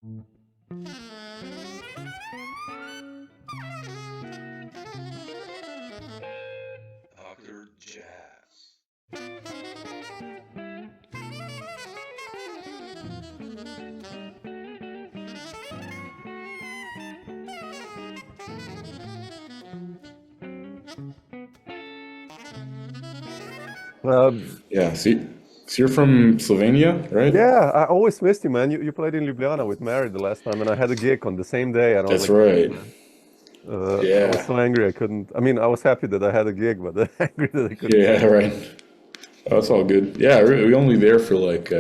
Dr. Jazz. Yeah, so you're from Slovenia, right? Yeah, I always missed you, man. You played in Ljubljana with Mary the last time, and I had a gig on the same day, and I was That's like, right. I was Yeah, so angry I couldn't. I mean, I was happy that I had a gig, but angry that I couldn't yeah, play. right. Oh, that's all good. Yeah, we only there for like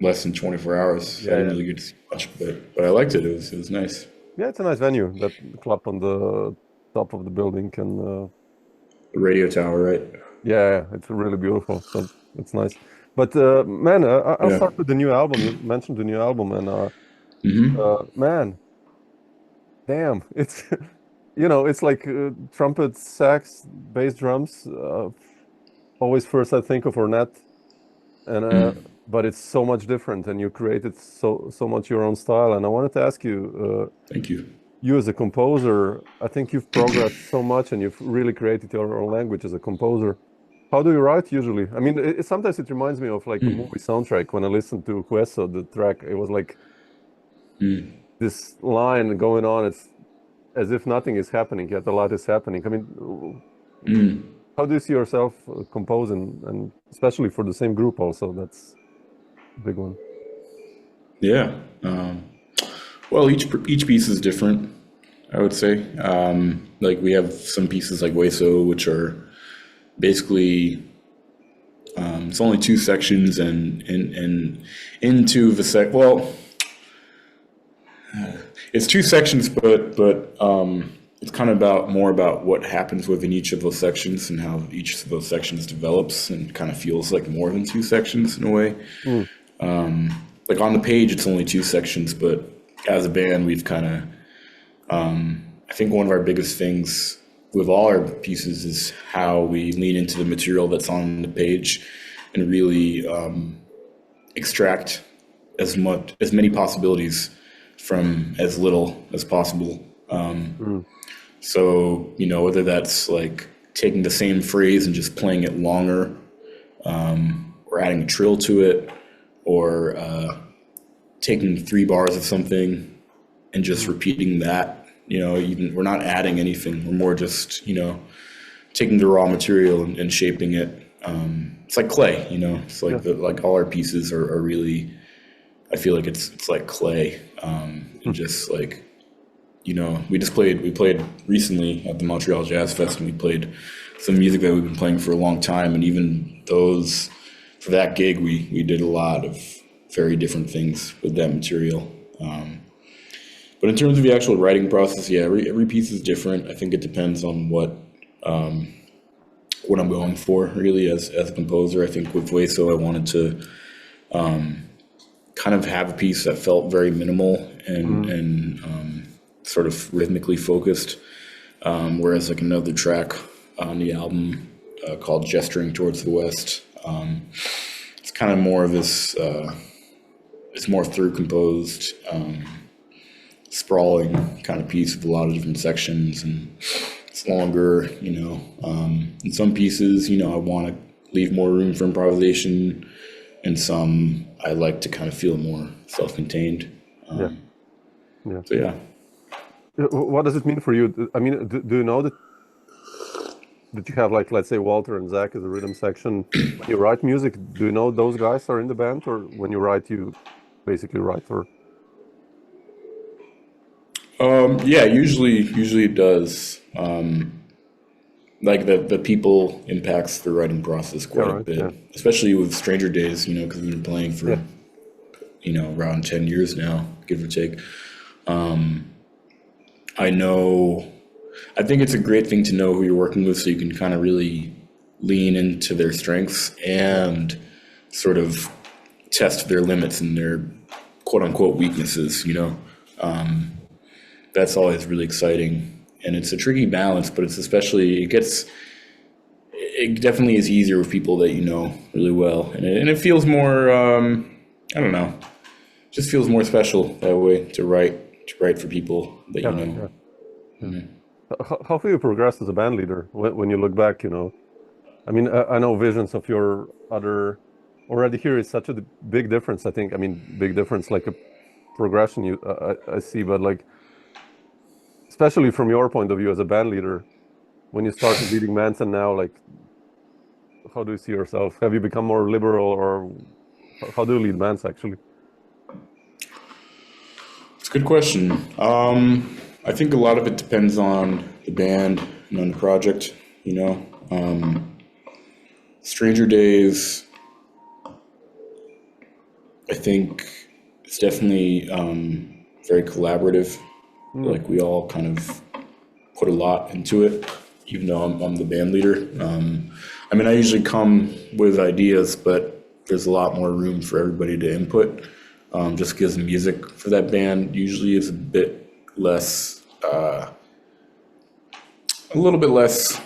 less than 24 hours. So I Yeah, didn't yeah, really get to see much, but I liked it. It was nice. yeah. It's a nice venue. That club on the top of the building can. The radio tower, right? Yeah, it's really beautiful. So it's nice. But man, I'll Yeah. start with the new album. You mentioned the new album, and man, damn, it's it's like trumpet, sax, bass drums. Always first I think of Ornette, and but it's so much different, and you created so much your own style. And I wanted to ask you, Thank you. you as a composer, I think you've progressed so much, and you've really created your own language as a composer. How do you write usually? I mean, sometimes it reminds me of like a movie soundtrack. When I listened to Hueso, the track, it was like this line going on. It's as if nothing is happening, yet a lot is happening. I mean, how do you see yourself composing, and especially for the same group also? That's a big one. Yeah. Well, each piece is different, I would say. Like we have some pieces like Hueso, which are basically it's only two sections, and into the well, it's two sections, but it's kind of more about what happens within each of those sections and how each of those sections develops, and kind of feels like more than two sections in a way. Like on the page, it's only two sections, but as a band, we've kind of, I think one of our biggest things with all our pieces is how we lean into the material that's on the page and really extract as many possibilities from as little as possible. So, whether that's like taking the same phrase and just playing it longer, or adding a trill to it, or taking 3 bars of something and just repeating that. Even we're not adding anything. We're more just taking the raw material and shaping it. It's like clay. It's like like all our pieces are really. I feel like it's like clay, and just like we played recently at the Montreal Jazz Fest, and we played some music that we've been playing for a long time, and even for that gig we did a lot of very different things with that material. But in terms of the actual writing process, yeah, every piece is different. I think it depends on what I'm going for, really, as a composer. I think with Hueso, I wanted to kind of have a piece that felt very minimal and sort of rhythmically focused, whereas like another track on the album called Gesturing Towards the West, it's kind of more of this, it's more through composed, sprawling kind of piece with a lot of different sections, and it's longer. In some pieces, I want to leave more room for improvisation, and some I like to kind of feel more self-contained. Yeah. So yeah. What does it mean for you? I mean, do you know that you have, like, let's say Walter and Zach as a rhythm section? When you write music, do you know those guys are in the band, or when you write, you basically write for? Yeah, usually it does. Like the people impacts the writing process quite a bit, especially with Stranger Days, because we've been playing for, around 10 years now, give or take. I think it's a great thing to know who you're working with, so you can kind of really lean into their strengths and sort of test their limits and their quote unquote weaknesses, That's always really exciting. And it's a tricky balance, but it definitely is easier with people that you know really well. And it feels more, I don't know, just feels more special that way to write for people that you know. Yeah. How have you progressed as a band leader when you look back? I mean, I know visions of your other already here is such a big difference. I think. I mean, big difference, like a progression. I see, but like especially from your point of view as a band leader, when you started leading bands and now, like, how do you see yourself? Have you become more liberal, or how do you lead bands actually? It's a good question. I think a lot of it depends on the band and on the project. Stranger Days, I think it's definitely very collaborative. Like we all kind of put a lot into it, even though I'm the band leader. I mean, I usually come with ideas, but there's a lot more room for everybody to input. Just because the music for that band usually is a little bit less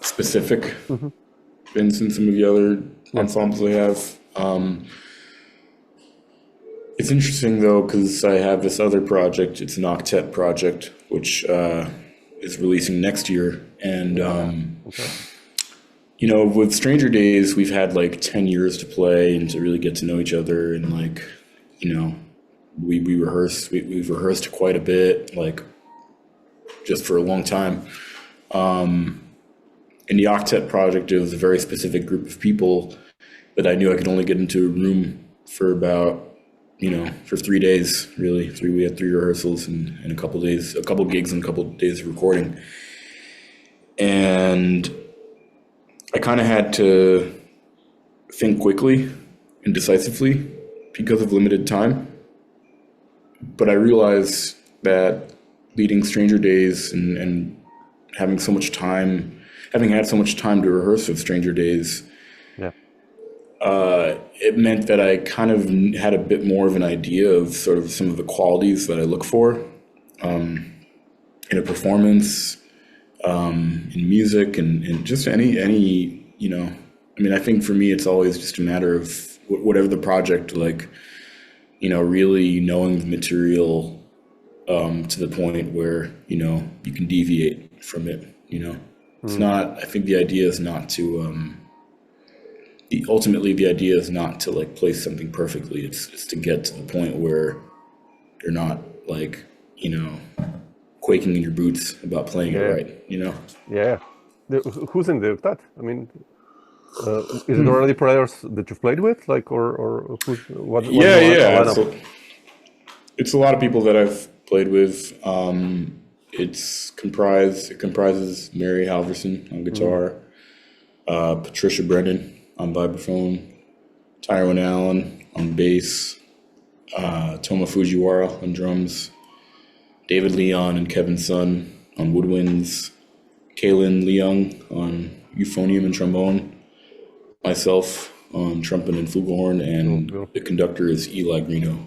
specific than some of the other ensembles I have. It's interesting though, because I have this other project. It's an octet project, which is releasing next year. And, with Stranger Days, we've had like 10 years to play and to really get to know each other. And like, we've rehearsed quite a bit, like just for a long time. In the octet project, it was a very specific group of people that I knew I could only get into a room for about, for 3 days, really. We had 3 rehearsals and a couple gigs and a couple days of recording. And I kind of had to think quickly and decisively because of limited time. But I realized that leading Stranger Days and having had so much time to rehearse with Stranger Days, it meant that I kind of had a bit more of an idea of sort of some of the qualities that I look for in a performance, in music, and just any I mean, I think for me, it's always just a matter of whatever the project, like, really knowing the material to the point where, you can deviate from it, It's not, I think the idea is not to, ultimately the idea is not to like play something perfectly. It's to get to the point where you're not like, quaking in your boots about playing it right, Yeah. Who's in the octet? I mean, is it already players that you've played with, like, or who's what? Yeah. It's a lot of people that I've played with. It comprises Mary Halvorson on guitar, Patricia Brennan on vibraphone, Tyrone Allen on bass, Toma Fujiwara on drums, David Leon and Kevin Sun on woodwinds, Kaylin Leung on euphonium and trombone, myself on trumpet and flugelhorn, and the conductor is Eli Greeno.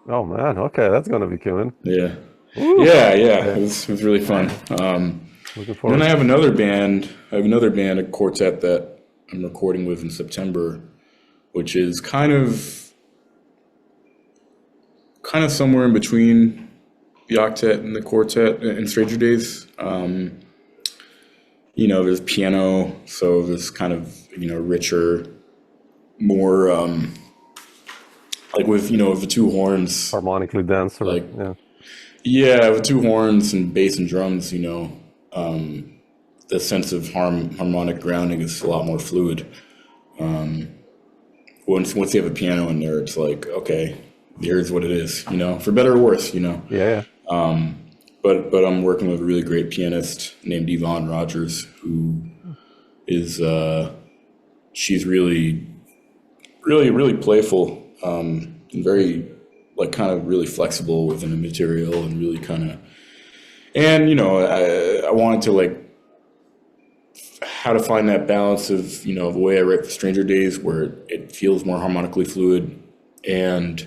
Oh man, okay, that's gonna be killing. Yeah. Yeah. It was really fun. Looking forward. Then I have another band, a quartet that I'm recording with in September, which is kind of somewhere in between the octet and the quartet in Stranger Days. There's piano, so there's kind of, richer, more, like with the 2 horns. Harmonically dense, or like, with 2 horns and bass and drums, the sense of harmonic grounding is a lot more fluid. Once you have a piano in there, it's like, okay, here's what it is, for better or worse, Yeah. But I'm working with a really great pianist named Yvonne Rogers, who is she's really, really, really playful, and very like kind of really flexible within the material, and really kind of, and I wanted to like how to find that balance of the way I write for Stranger Days, where it feels more harmonically fluid, and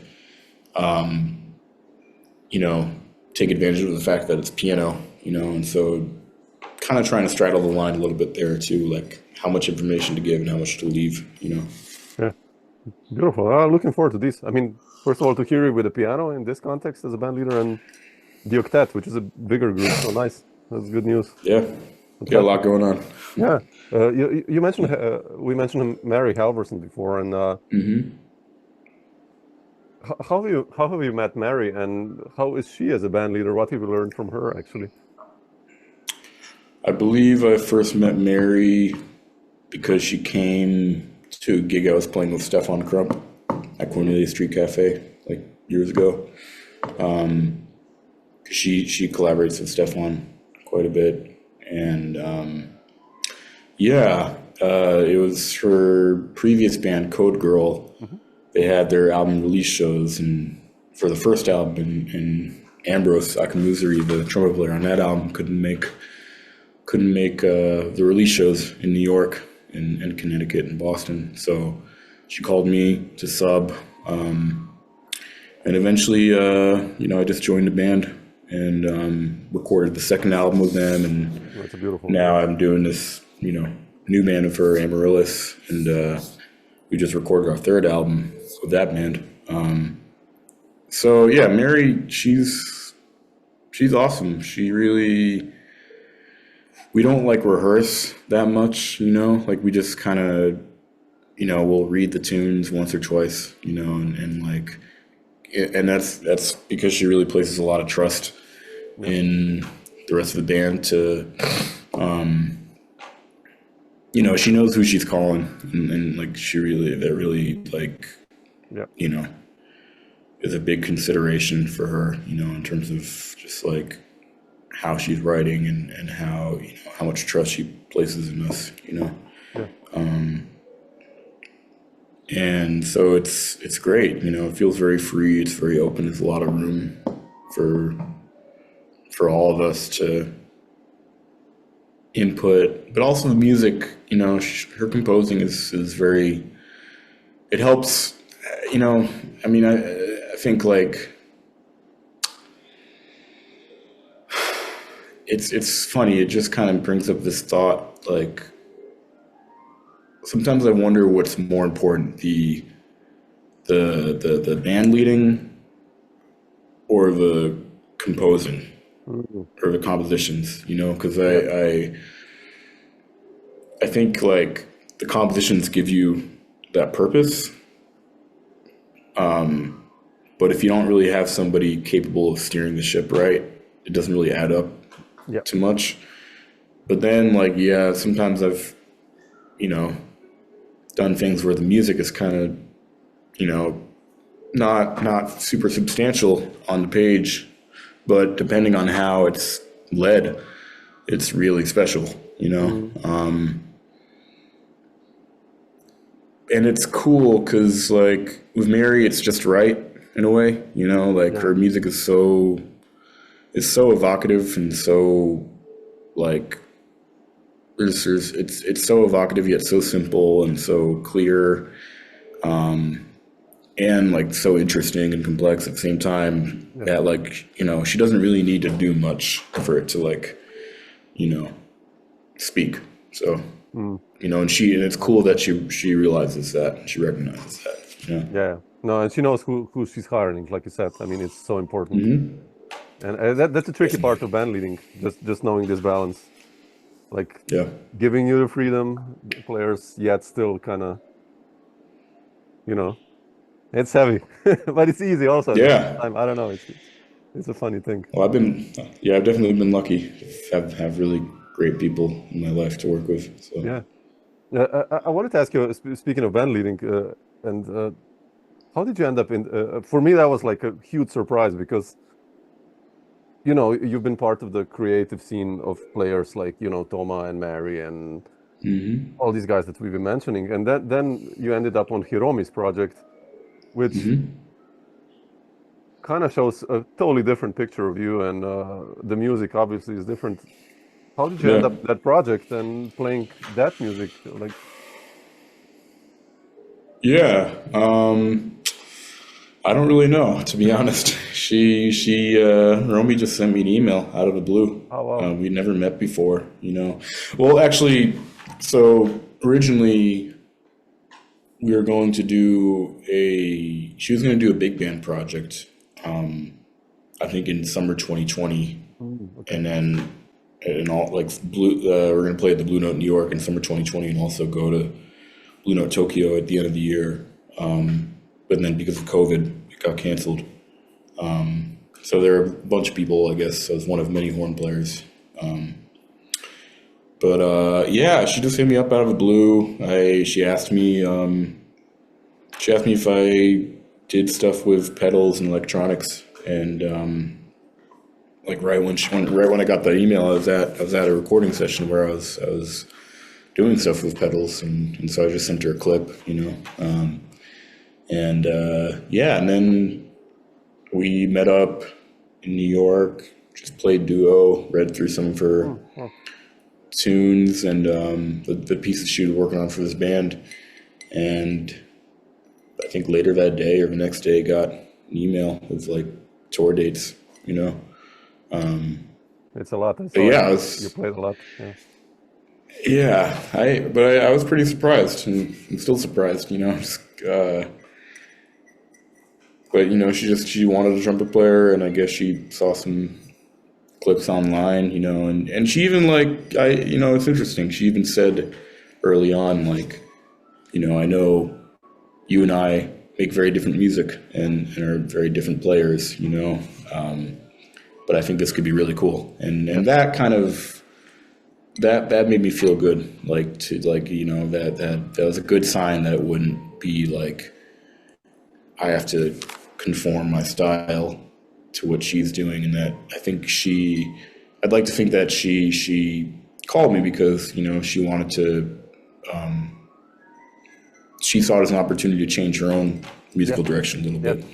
take advantage of the fact that it's piano, and so kind of trying to straddle the line a little bit there too, like how much information to give and how much to leave, Yeah, beautiful. Looking forward to this. I mean, first of all, to hear you with the piano in this context as a band leader, and the octet, which is a bigger group. So nice. That's good news. Yeah, got a lot going on. Yeah. You mentioned we mentioned Mary Halvorson before, and how have you met Mary, and how is she as a band leader? What have you learned from her, actually? I believe I first met Mary because she came to a gig I was playing with Stefan Crump at Cornelia Street Cafe like years ago. She collaborates with Stefan quite a bit, and it was her previous band, Code Girl. They had their album release shows, and for the first album, and Ambrose Akamuzuri, the trumpet player on that album, couldn't make the release shows in New York and Connecticut and Boston. So she called me to sub, and eventually, I just joined the band and recorded the second album with them, and That's a beautiful. now I'm doing this, new band of her, Amaryllis, and we just recorded our third album with that band. So yeah, Mary, she's awesome. She really, we don't like rehearse that much, like we just kind of, we'll read the tunes once or twice, and that's because she really places a lot of trust in the rest of the band to, she knows who she's calling, and like that really like, is a big consideration for her, in terms of just like how she's writing and how, how much trust she places in us, and so it's great, it feels very free, it's very open, there's a lot of room for all of us to input, but also the music, her composing is very, it helps, I think like, it's funny, it just kind of brings up this thought, like, sometimes I wonder what's more important, the band leading or the composing or the compositions, because I think like the compositions give you that purpose, but if you don't really have somebody capable of steering the ship right, it doesn't really add up too much. But then like, sometimes I've done things where the music is kind of not super substantial on the page, but depending on how it's led, it's really special, and it's cool because like with Mary, it's just right in a way, her music is so evocative and so like it's so evocative yet so simple and so clear, and like so interesting and complex at the same time that like she doesn't really need to do much for it to like speak. So and it's cool that she realizes that, she recognizes that. No, and she knows who she's hiring, like you said. I mean, it's so important. And that's the tricky part of band leading, just knowing this balance, like giving you the freedom, the players, yet still kind of, it's heavy, but it's easy also. I don't know, it's a funny thing. Well, I've definitely been lucky to have really great people in my life to work with. So. I wanted to ask you, speaking of band leading, and how did you end up in? For me, that was like a huge surprise because, you've been part of the creative scene of players like Toma and Mary and all these guys that we've been mentioning, and then you ended up on Hiromi's project, which kind of shows a totally different picture of you, and the music obviously is different. How did you end up that project and playing that music? Like, I don't really know, to be honest. Hiromi just sent me an email out of the blue. Oh, wow. We'd never met before, Well, actually, so originally we were going to do she was going to do a big band project, I think in summer 2020. Okay. And then and all like we're going to play at the Blue Note New York in summer 2020 and also go to Blue Note Tokyo at the end of the year. But then because of COVID, it got canceled. So there are a bunch of people, I guess. I was one of many horn players. But yeah, she just hit me up out of the blue. She asked me if I did stuff with pedals and electronics, and like right when I got that email, I was at a recording session where I was doing stuff with pedals, and so I just sent her a clip, yeah, and then we met up in New York, just played duo, read through some of her tunes and the pieces she was working on for this band, and I think later that day or the next day got an email with like tour dates, It's a lot. But yeah, You played a lot. Yeah. yeah, I was pretty surprised, and I'm still surprised, but she wanted a trumpet player, and I guess she saw some clips online, and she even it's interesting. She even said early on, like, I know you and I make very different music and are very different players, but I think this could be really cool. And that kind of, that made me feel good, that was a good sign that it wouldn't be like, I have to conform my style to what she's doing, and that I think I'd like to think that she called me because, she wanted to, she saw it as an opportunity to change her own musical direction a little bit,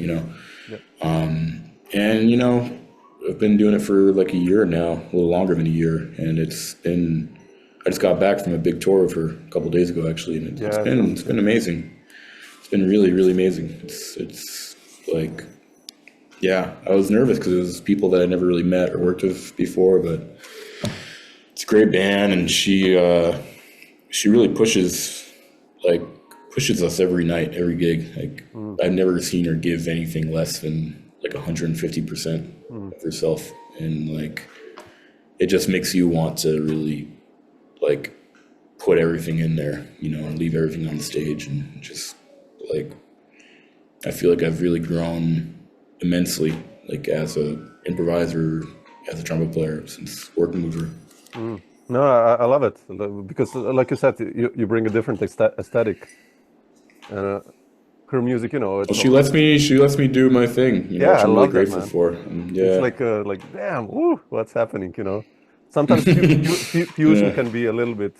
and, I've been doing it for like a year now, a little longer than a year, and I just got back from a big tour with her a couple of days ago, actually, and it's been amazing. It's been really, really amazing. It's like, yeah, I was nervous because it was people that I never really met or worked with before, but it's a great band, and she really pushes us every night, every gig. Like, I've never seen her give anything less than like 150% of herself, and like, it just makes you want to really like put everything in there, and leave everything on the stage, and just like, I feel like I've really grown immensely, like as a improviser, as a trumpet player, since working with her. No, I love it because, like you said, you bring a different aesthetic. Her music, She lets me do my thing, which I I'm really love that, grateful man. for. And, yeah, It's like damn, woo, what's happening? Sometimes fusion yeah, can be a little bit.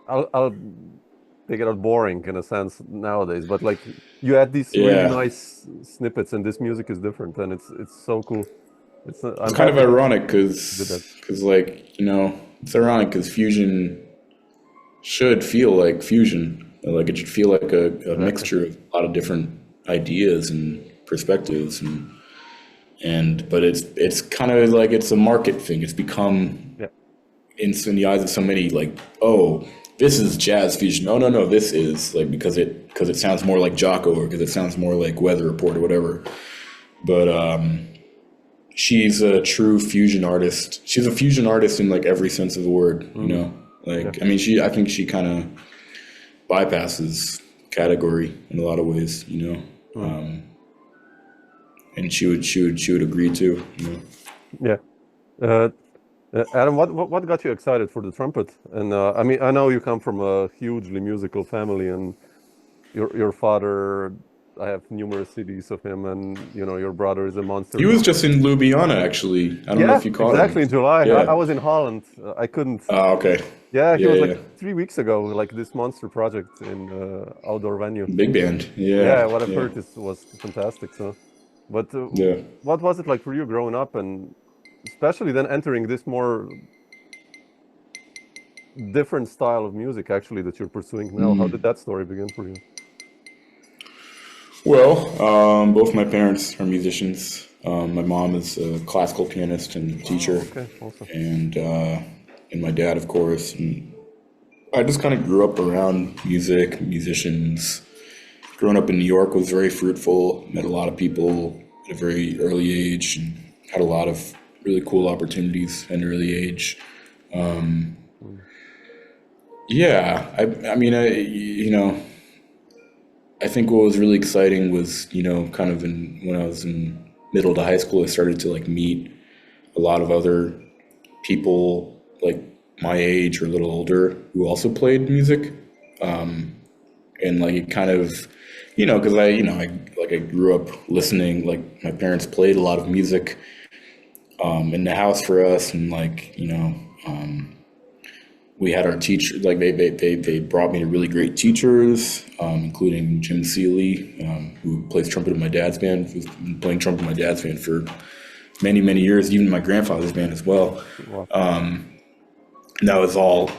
I'll take it out boring in a sense nowadays, but like you add these really yeah. nice snippets, and this music is different, and it's so cool. I'm It's kind of happy ironic you did that. because like, it's ironic because fusion should feel like fusion. Like, it should feel like a Exactly. mixture of a lot of different ideas and perspectives, but it's kind of like it's a market thing. It's become in the eyes of so many, like, oh, this is jazz fusion. No, this is like because it sounds more like Jocko, or because it sounds more like Weather Report or whatever. But she's a true fusion artist. She's a fusion artist in like every sense of the word. Like, I mean, I think she kind of bypasses category in a lot of ways, and she would agree too. Yeah. Uh, Adam, what got you excited for the trumpet? And I mean, I know you come from a hugely musical family, and your father, I have numerous CDs of him, and your brother is a monster. He was just in Ljubljana, actually. I don't know if you caught exactly, him. in July. Yeah. I was in Holland. I couldn't. Okay. Yeah, he was like Yeah. 3 weeks ago, like this monster project in outdoor venue. Big band. Yeah. Yeah, what I've heard was fantastic. So, but Yeah. what was it like for you growing up, and especially then entering this more different style of music actually that you're pursuing now? How did that story begin for you? Well, both my parents are musicians. My mom is a classical pianist and teacher, Okay, awesome. and my dad, of course. And I just kind of grew up around music, musicians. Growing up in New York was very fruitful. Met a lot of people at a very early age and had a lot of really cool opportunities at an early age. Um, yeah, I mean, I think what was really exciting was, kind of when I was in middle to high school, I started to like meet a lot of other people like my age or a little older who also played music. And like it kind of, because I grew up listening, like my parents played a lot of music in the house for us, and like, we had our teacher, like they brought me to really great teachers, including Jim Seeley, who plays trumpet in my dad's band, who's been playing trumpet in my dad's band for many, many years, even my grandfather's band as well. Wow. And that was all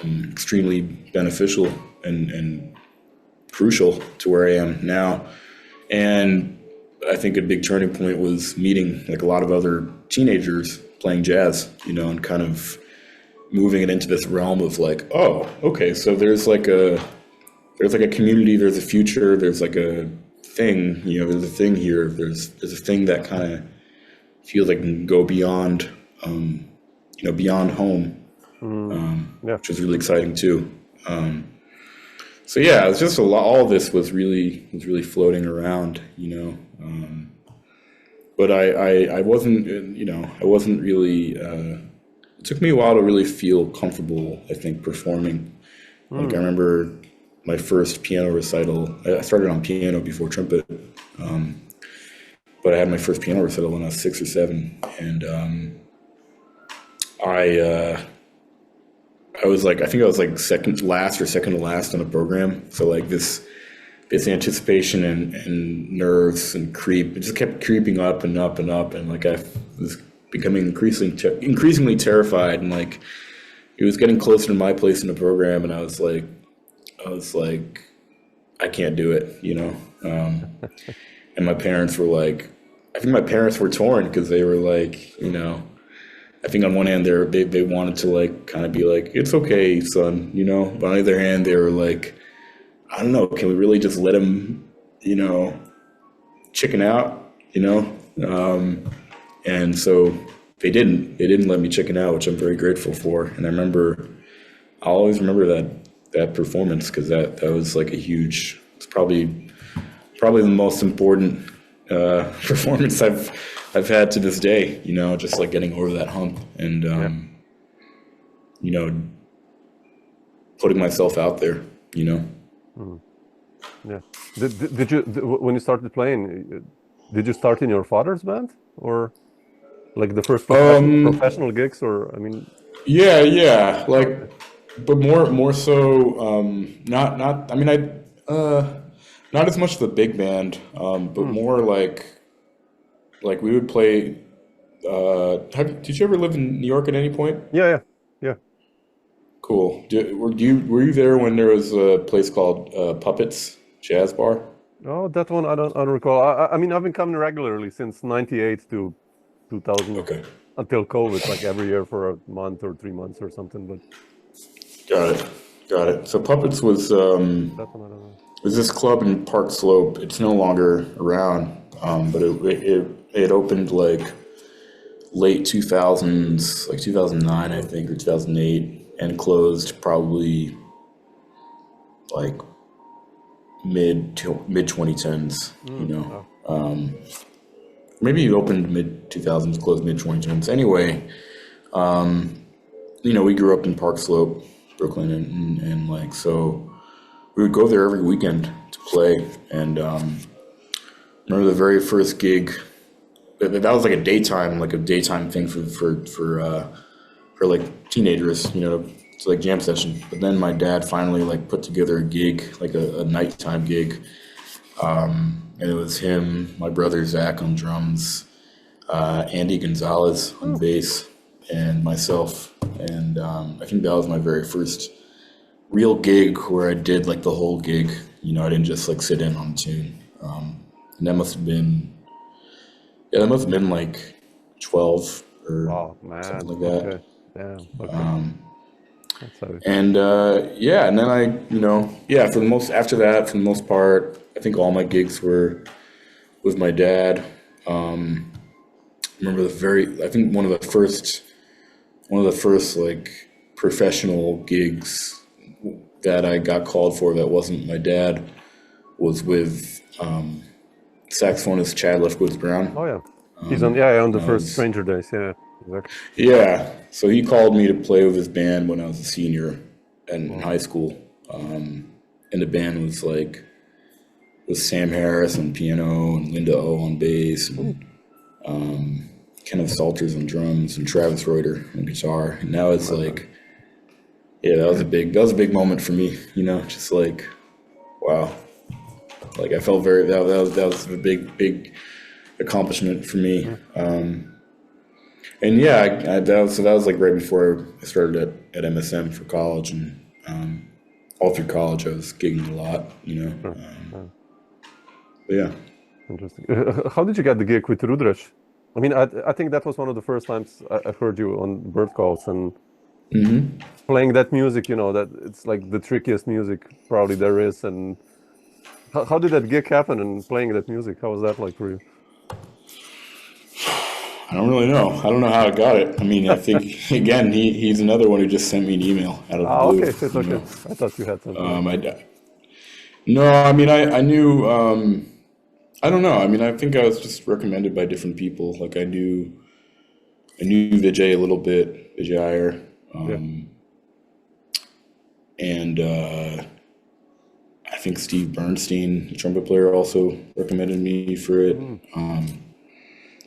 extremely beneficial and crucial to where I am now. And I think a big turning point was meeting like a lot of other teenagers playing jazz, and kind of moving it into this realm of like, oh, okay, so there's like a community, there's a future, there's like a thing, there's a thing here, there's a thing that kind of feels like can go beyond, beyond home, Yeah. which was really exciting too. So yeah, it was just a lot. All of this was really floating around, but I wasn't, I wasn't really. It took me a while to really feel comfortable, I think, performing. Like I remember my first piano recital. I started on piano before trumpet, but I had my first piano recital when I was 6 or 7, and I was like, I think I was like second to last on the program. So like this anticipation and nerves and it just kept creeping up and up and up, and like I was becoming increasingly terrified, and like it was getting closer to my place in the program, and I was like, I can't do it, and my parents were like, I think my parents were torn because they were like, I think on one hand they wanted to like kind of be like, it's okay, son, but on the other hand they were like, I don't know, can we really just let him, chicken out, and so they didn't let me chicken out, which I'm very grateful for. And I'll always remember that performance, because that was like it's probably the most important performance I've had to this day, just like getting over that hump and putting myself out there, Yeah. Did you when you started playing? Did you start in your father's band, or like the first professional gigs? Or I mean, yeah, like, but more so, not. I mean, not as much the big band, but more like we would play. Did you ever live in New York at any point? yeah. Cool. Were you there when there was a place called Puppets Jazz Bar? Oh, that one I don't recall. I mean, I've been coming regularly since '98 to 2000 Okay. until COVID, like every year for a month or 3 months or something. But Got it. So Puppets was that one I don't know. this club in Park Slope. It's no longer around, but it opened like late 2000s, like 2009, I think, or 2008, and closed probably like mid 2010s. Maybe it opened mid 2000s, closed mid 2010s. Anyway, we grew up in Park Slope, Brooklyn, and like, so we would go there every weekend to play. And remember the very first gig, that was like a daytime thing for like teenagers, it's like jam session. But then my dad finally like put together a gig, like a nighttime gig. And it was him, my brother Zach on drums, Andy Gonzalez on bass, and myself. And I think that was my very first real gig where I did like the whole gig. I didn't just like sit in on tune. And that must have been like 12 or Oh man. something like that. Okay. Damn. Okay. That's how. And yeah, and then yeah, after that, for the most part, I think all my gigs were with my dad. Remember I think one of the first like professional gigs that I got called for that wasn't my dad was with saxophonist Chad Lefkowitz Brown. Oh yeah, he's on the I first was Stranger Days. Yeah, exactly. Yeah, so he called me to play with his band when I was a senior in high school, and the band was like with Sam Harris on piano and Linda O on bass and Kenneth Salters on drums and Travis Reuter on guitar. And that was like, yeah, that was a big moment for me. Just like, wow, like I felt that was a big accomplishment for me. And yeah, that was like right before I started at MSM for college, and all through college I was gigging a lot, but yeah. Interesting. How did you get the gig with Rudresh? I mean, I think that was one of the first times I heard you on Bird Calls and playing that music. That it's like the trickiest music probably there is. And how did that gig happen and playing that music? How was that like for you? I don't really know. I don't know how I got it. I mean, I think again, he's another one who just sent me an email out of the blue. Okay, shit, okay. I thought you had something. No, I mean, I knew. I don't know. I mean, I think I was just recommended by different people. Like I knew Vijay a little bit, Vijay Iyer, and I think Steve Bernstein, the trumpet player, also recommended me for it.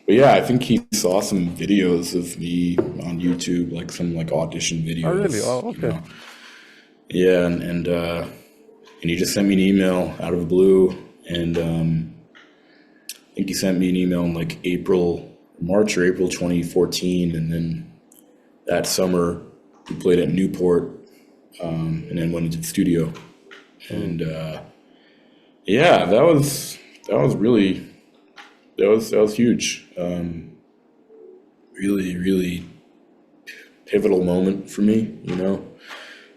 But yeah, I think he saw some videos of me on YouTube, like some like audition videos. Oh really? Oh okay. Yeah, and he just sent me an email out of the blue, and I think he sent me an email in like March or April 2014, and then that summer we played at Newport, and then went into the studio, and yeah, that was really. That was huge. Really, really pivotal moment for me,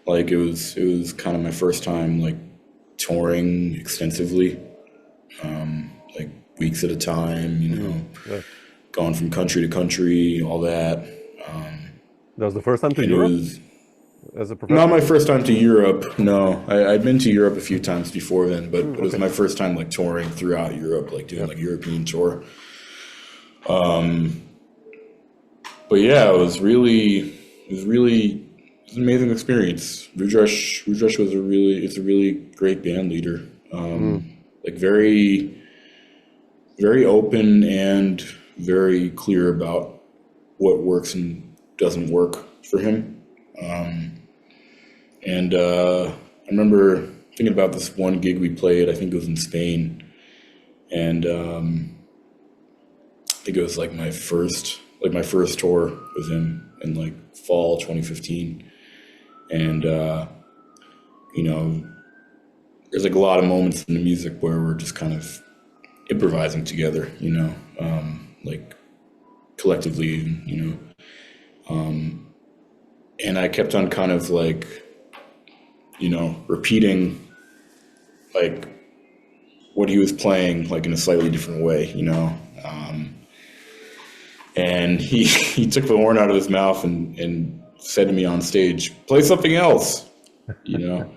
Like it was kind of my first time like touring extensively, like weeks at a time, going from country to country, all that. That was the first time to Europe? As a professional? Not my first time to Europe, no. I'd been to Europe a few times before then, but it was my first time like touring throughout Europe, like doing like European tour. But yeah, it was an amazing experience. Rudresh is a really great band leader. Like very, very open and very clear about what works and doesn't work for him. And I remember thinking about this one gig we played, I think it was in Spain. And I think it was like my first tour with him in like fall 2015. And, there's like a lot of moments in the music where we're just kind of improvising together, like collectively, and I kept on kind of like, repeating like what he was playing like in a slightly different way, and he took the horn out of his mouth and said to me on stage, "Play something else," and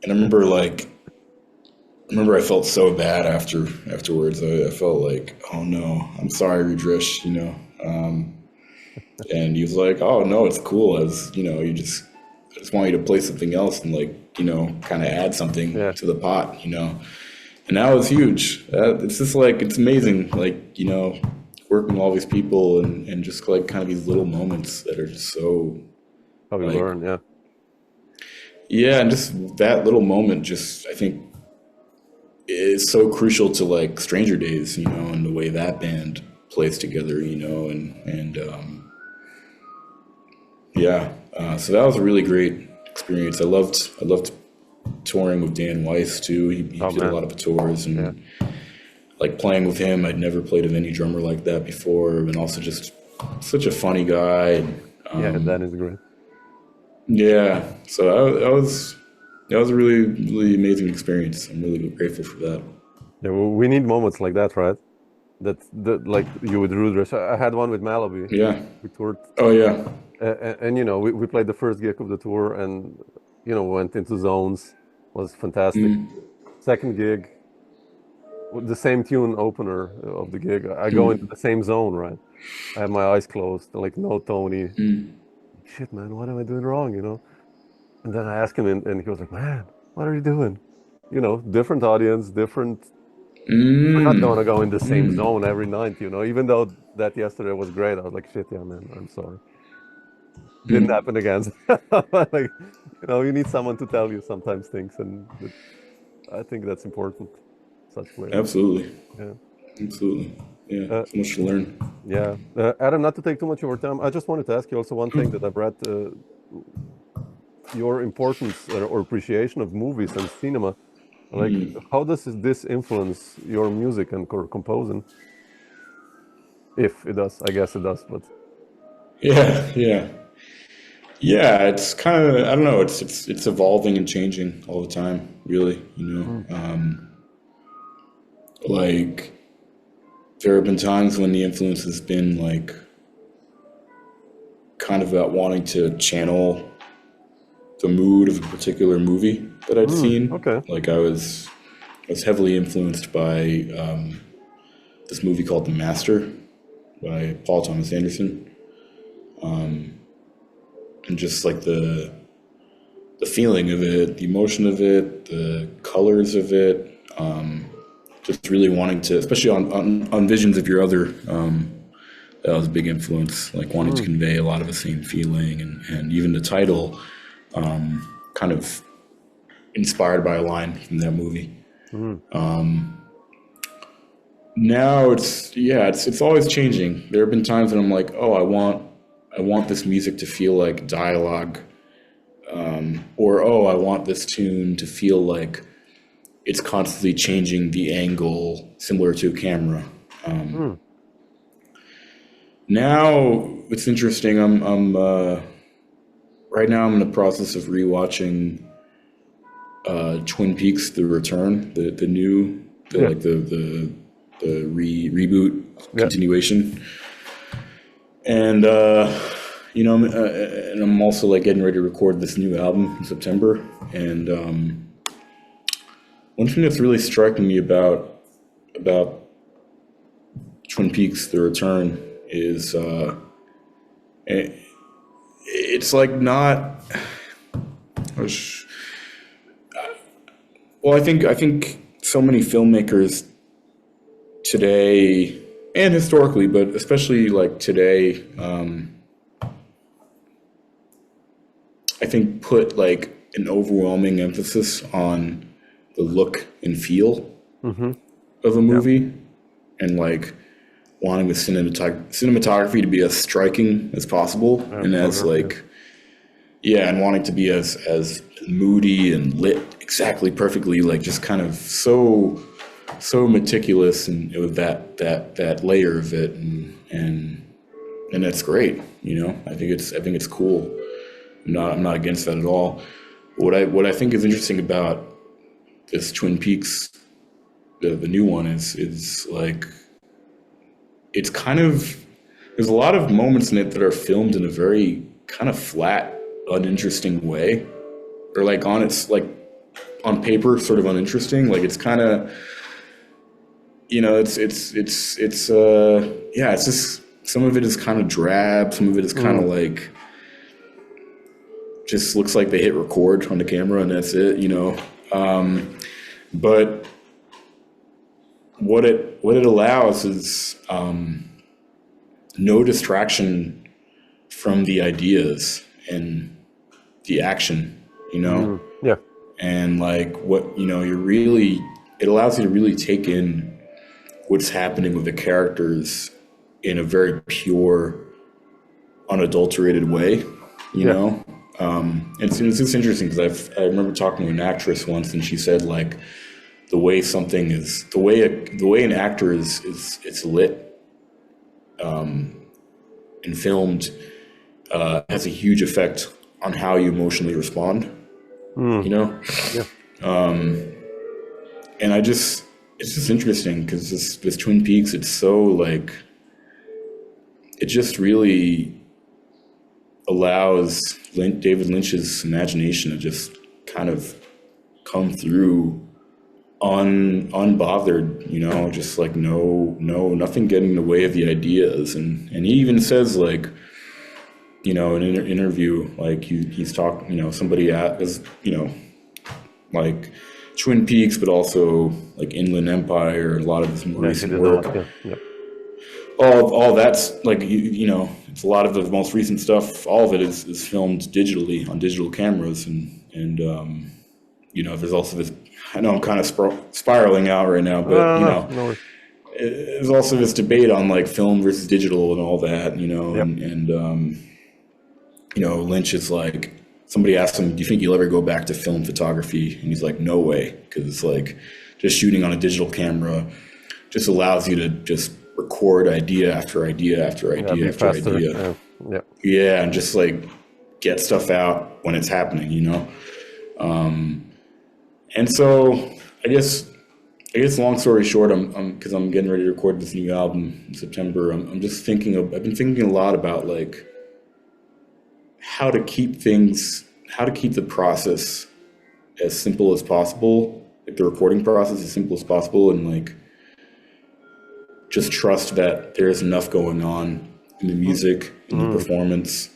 I remember I felt so bad afterwards. I felt like, oh no, I'm sorry, Rudresh, and he was like, oh no, it's cool. I just want you to play something else and like, kind of add something to the pot, and that was huge. It's just like, it's amazing. Like, working with all these people and just like kind of these little moments that are just so. How we learn, yeah. Yeah, and just that little moment, just I think, is so crucial to like Stranger Days, and the way that band plays together, and yeah. So that was a really great experience. I loved touring with Dan Weiss too. He did a lot of tours, and like playing with him, I'd never played with any drummer like that before, and also just such a funny guy. And Dan is great. Yeah, so that was a really really amazing experience. I'm really grateful for that. Yeah, well, we need moments like that, right? That like you with Rudra. I had one with Malaby. Yeah. We toured, Oh yeah. and you know, we played the first gig of the tour, and you know, went into zones. Was fantastic. Mm, Second gig, with the same tune opener of the gig. I go into the same zone, right? I have my eyes closed, like no Tony. Shit, man, what am I doing wrong? You know? And then I asked him, and he was like, "Man, what are you doing?" You know, different audience, different. We're not mm, going to go in the same mm, zone every night, you know. Even though that yesterday was great, I was like, "Shit, yeah, man, I'm sorry." Didn't mm. happen again. Like, you know, you need someone to tell you sometimes things, and I think that's important. Such places, Absolutely. yeah. Absolutely. Yeah. Uh, So much to learn. yeah, Adam. Not to take too much of our time, I just wanted to ask you also one thing that I've read. Your importance or appreciation of movies and cinema. Like, how does this influence your music and composing? If it does, I guess it does. But Yeah. Yeah. Yeah. It's kind of, I don't know. It's evolving and changing all the time. Really. mm, Like there have been times when the influence has been like kind of about wanting to channel the mood of a particular movie that I'd seen. okay, Like I was heavily influenced by this movie called The Master by Paul Thomas Anderson, and just like the feeling of it, the emotion of it, the colors of it. Just really wanting to, especially on visions of your other. That was a big influence, like wanting to convey a lot of the same feeling, and even the title, kind of inspired by a line from that movie. mm, Now it's always changing. There have been times when I'm like, oh, I want this music to feel like dialogue, or oh, I want this tune to feel like it's constantly changing the angle, similar to a camera. mm, Now it's interesting. I'm right now. I'm in the process of rewatching Twin Peaks: The Return, the new, the yeah, like the reboot yeah, continuation, and and I'm also like getting ready to record this new album in September. And one thing that's really striking me about Twin Peaks: The Return is it's like not. Well, I think so many filmmakers today and historically, but especially like today, I think put like an overwhelming emphasis on the look and feel mm-hmm, of a yeah, movie, and like wanting the cinematography to be as striking as possible, yeah, and for as sure, yeah, like yeah, and wanting to be as moody and lit exactly perfectly, like just kind of so meticulous, and with that layer of it, and that's great. I think it's cool. I'm not against that at all. What I think is interesting about this Twin Peaks, the new one, is like it's kind of there's a lot of moments in it that are filmed in a very kind of flat, uninteresting way, or like on paper, sort of uninteresting. Like it's kind of yeah, it's just some of it is kind of drab, some of it is kind of mm, like just looks like they hit record on the camera and that's it. But what it allows is no distraction from the ideas and the action, yeah, and like it allows you to really take in what's happening with the characters in a very pure, unadulterated way, you yeah, know. It's just interesting because I remember talking to an actress once, and she said like the way an actor is lit and filmed has a huge effect on how you emotionally respond, you know? Yeah. And it's just interesting because this Twin Peaks, it's so like, it just really allows David Lynch's imagination to just kind of come through unbothered, you know, just like nothing getting in the way of the ideas. And he even says, like, you know, in an interview, like he's talking, you know, somebody is, you know, like Twin Peaks, but also like Inland Empire, a lot of his more recent work. Yeah. All that's like, you know, it's a lot of the most recent stuff. All of it is filmed digitally on digital cameras, and you know, there's also this. I know I'm kind of spiraling out right now, but you know, there's also this debate on like film versus digital and all that, you know, and you know, Lynch is like, somebody asked him, "Do you think you'll ever go back to film photography?" And he's like, "No way," because it's like just shooting on a digital camera just allows you to just record idea after idea after idea after idea. Yeah, and just like get stuff out when it's happening, you know. And so I guess long story short, because I'm getting ready to record this new album in September. I'm just thinking I've been thinking a lot about like how to keep the process as simple as possible, like the recording process as simple as possible, and like just trust that there's enough going on in the music, in the performance,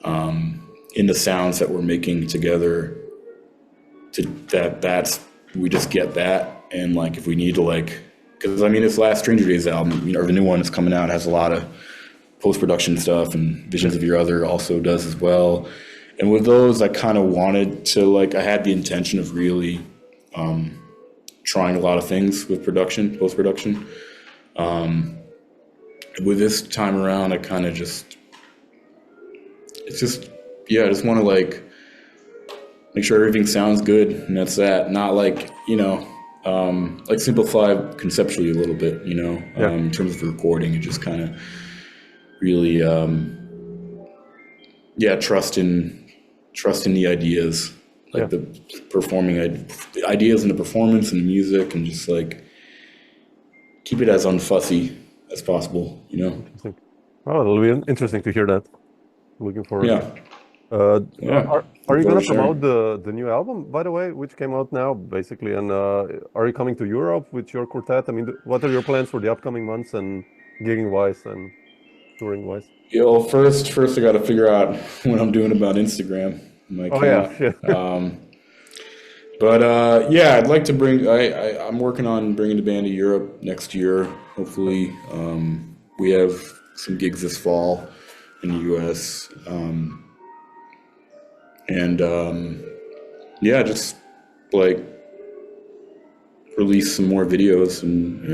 in the sounds that we're making together, we just get that. And like, if we need to, like, because I mean, this last Stranger Days album, you know, or the new one that's coming out, has a lot of post-production stuff, and Visions of Your Other also does as well. And with those, I kind of wanted to, like, I had the intention of really trying a lot of things with post-production. With this time around, I kind of I just want to like make sure everything sounds good, and that's that. Not like, you know, like simplify conceptually a little bit, you know, in terms of the recording, and just kind of really, trust in the ideas, like the performing ideas and the performance and the music, and just like keep it as unfussy as possible, you know. Interesting. Oh, it'll be interesting to hear that. Looking forward. Are you going to promote the new album, by the way, which came out now, basically? And are you coming to Europe with your quartet? I mean, what are your plans for the upcoming months, and gigging wise and touring wise? Yeah, well, first I got to figure out what I'm doing about Instagram. But I'd like to bring. I'm working on bringing the band to Europe next year. Hopefully, we have some gigs this fall in the U.S. Just like release some more videos and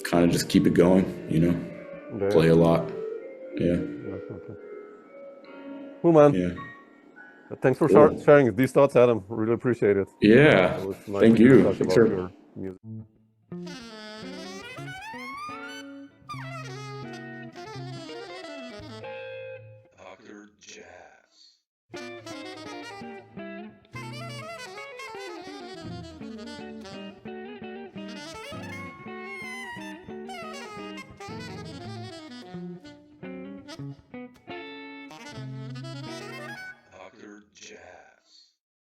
kind of just keep it going, you know. Play a lot. Yeah. Cool, man. Yeah. Thanks for sharing these thoughts, Adam. Really appreciate it. Yeah. It was nice Thank you. Talk about your music.